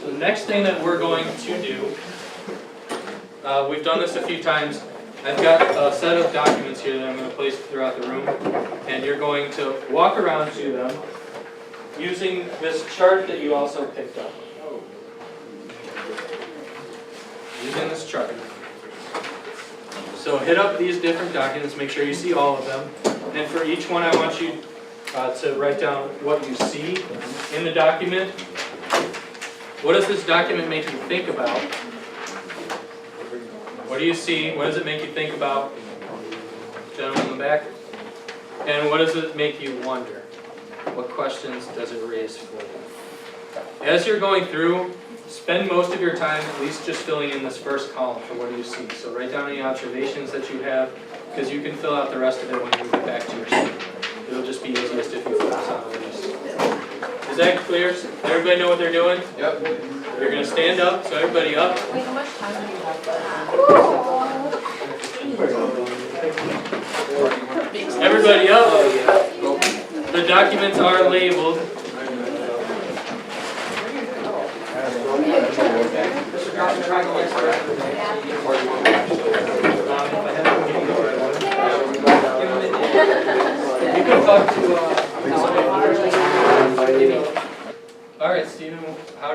So the next thing that we're going to do, we've done this a few times. I've got a set of documents here that I'm going to place throughout the room, and you're going to walk around to them using this chart that you also picked up. Using this chart. So hit up these different documents, make sure you see all of them, and for each one I want you to write down what you see in the document. What does this document make you think about? What do you see? What does it make you think about? Gentleman in the back. And what does it make you wonder? What questions does it raise for you? As you're going through, spend most of your time at least just filling in this first column for what do you see. So write down any observations that you have, because you can fill out the rest of it when you get back to your seat. It'll just be easiest if you focus on what you see. Is that clear? Does everybody know what they're doing? Yep. You're going to stand up, so everybody up. Wait, how much time do you have for that? Everybody up. The documents are labeled. You can talk to all right, Stephen, how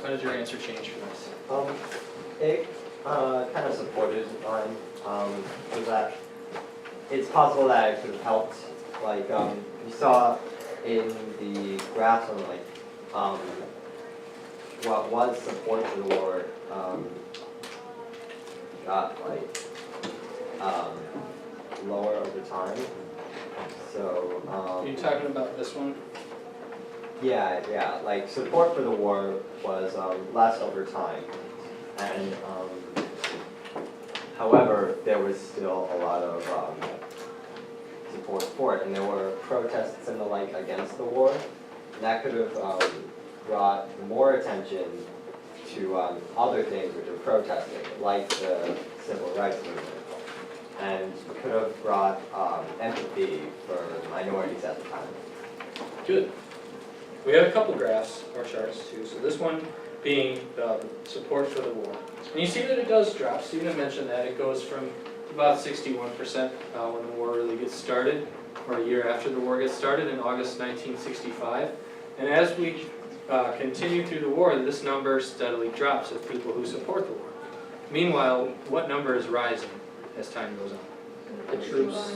did your answer change for this? It kind of supported mine. Was that it's possible that it could have helped. Like you saw in the graphs on what was support for the war got lower over time. So Are you talking about this one? yeah, like support for the war was less over time, and however, there was still a lot of support for it, and there were protests and the like against the war, and that could have brought more attention to other things which were protesting, like the civil rights movement, and could have brought empathy for minorities at the time. Good. We have a couple graphs or charts too. So this one being support for the war. And you see that it does drop. Stephen mentioned that. It goes from about 61% when the war really gets started, or a year after the war gets started in August 1965. And as we continue through the war, this number steadily drops of people who support the war. Meanwhile, what number is rising as time goes on? The troops.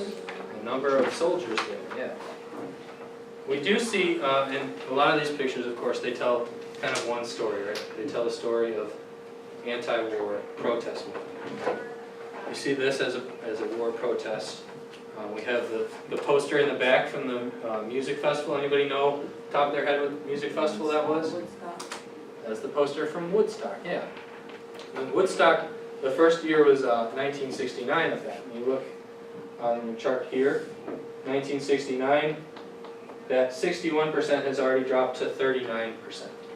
The number of soldiers there, yeah. We do see, in a lot of these pictures, of course, they tell kind of one story, right? They tell the story of anti-war protest movement. You see this as a war protest. We have the poster in the back from the music festival. Anybody know, top of their head, what music festival that was? That's the poster from Woodstock, yeah. And Woodstock, the first year was 1969 of that. And you look on the chart here, 1969. That 61% has already dropped to 39%.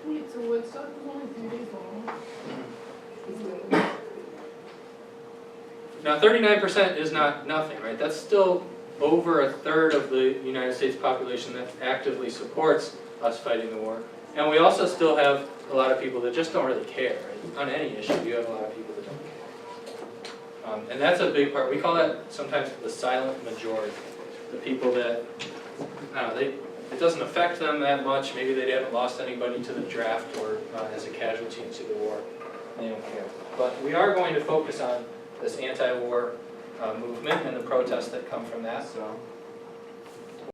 Wait, so Woodstock was only 3 days long? Now 39% is not nothing, right? That's still over a third of the United States population that actively supports us fighting the war. And we also still have a lot of people that just don't really care, right? On any issue, you have a lot of people that don't care. And that's a big part. We call that sometimes the silent majority. The people that, I don't know, it doesn't affect them that much. Maybe they haven't lost anybody to the draft or as a casualty into the war. They don't care. But we are going to focus on this anti-war movement and the protests that come from that. So